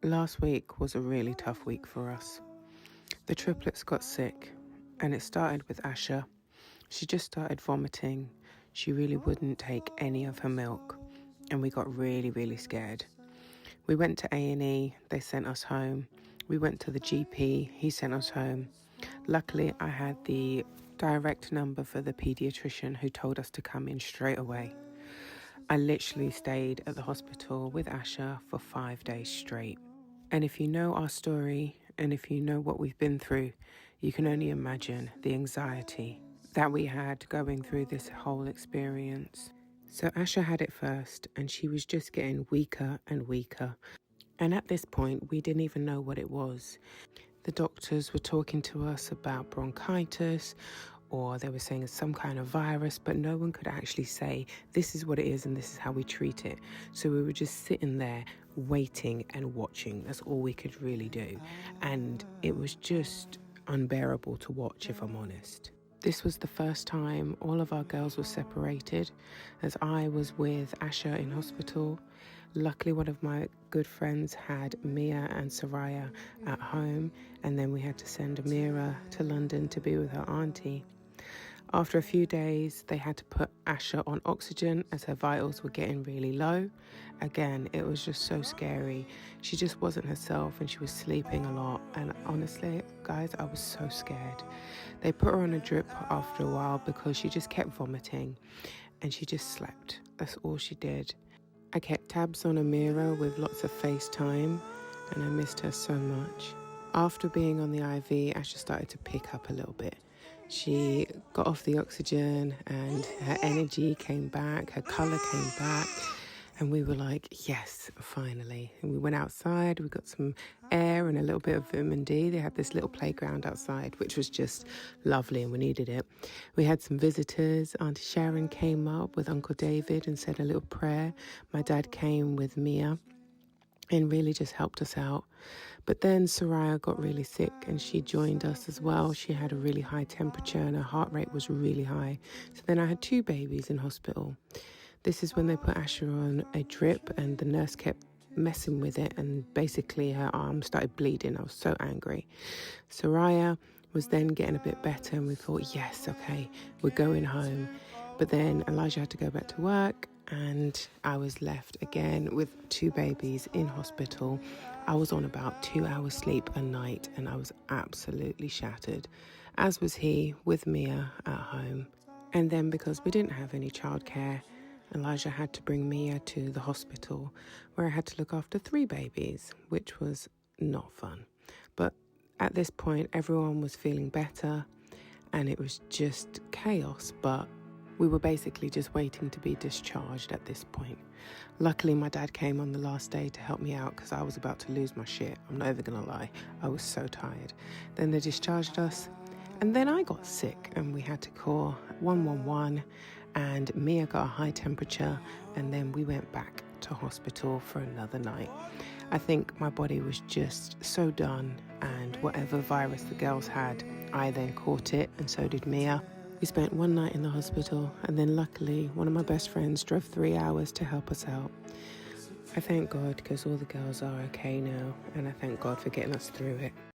Last week was a really tough week for us. The triplets got sick, and it started with Asha. She just started vomiting. She really wouldn't take any of her milk, and we got really scared. We went to A&E, they sent us home. We went to the GP, he sent us home. Luckily, I had the direct number for the paediatrician who told us to come in straight away. I literally stayed at the hospital with Asha for 5 days straight. And if you know our story and if you know what we've been through, you can only imagine the anxiety that we had going through this whole experience. So Asha had it first, and she was just getting weaker and weaker. And at this point, we didn't even know what it was. The doctors were talking to us about bronchitis, or they were saying it's some kind of virus, but no one could actually say this is what it is and this is how we treat it. So we were just sitting there waiting and watching. That's all we could really do. And it was just unbearable to watch, if I'm honest. This was the first time all of our girls were separated, as I was with Asha in hospital. Luckily, one of my good friends had Mia and Soraya at home, and then we had to send Amira to London to be with her auntie. After a few days, they had to put Asha on oxygen as her vitals were getting really low. Again, it was just so scary. She just wasn't herself and she was sleeping a lot. And honestly, guys, I was so scared. They put her on a drip after a while because she just kept vomiting and she just slept. That's all she did. I kept tabs on Amira with lots of FaceTime and I missed her so much. After being on the IV, Asha started to pick up a little bit. She got off the oxygen and her energy came back, her colour came back, and we were like, yes, finally. And we went outside, we got some air and a little bit of vitamin D. They had this little playground outside, which was just lovely and we needed it. We had some visitors. Auntie Sharon came up with Uncle David and said a little prayer. My dad came with Mia and really just helped us out. But then Soraya got really sick and she joined us as well. She had a really high temperature and her heart rate was really high. So then I had 2 babies in hospital. This is when they put Asha on a drip and the nurse kept messing with it and basically her arm started bleeding. I was so angry. Soraya was then getting a bit better and we thought, yes, okay, we're going home. But then Elijah had to go back to work and I was left again with 2 babies in hospital. I was on about 2 hours sleep a night and I was absolutely shattered, as was he with Mia at home. And then because we didn't have any childcare, Elijah had to bring Mia to the hospital where I had to look after 3 babies, which was not fun. But at this point, everyone was feeling better and it was just chaos, but we were basically just waiting to be discharged at this point. Luckily, my dad came on the last day to help me out because I was about to lose my shit. I'm not even gonna lie. I was so tired. Then they discharged us and then I got sick and we had to call 111 and Mia got a high temperature and then we went back to hospital for another night. I think my body was just so done and whatever virus the girls had, I then caught it and so did Mia. We spent 1 night in the hospital and then luckily one of my best friends drove 3 hours to help us out. I thank God because all the girls are okay now and I thank God for getting us through it.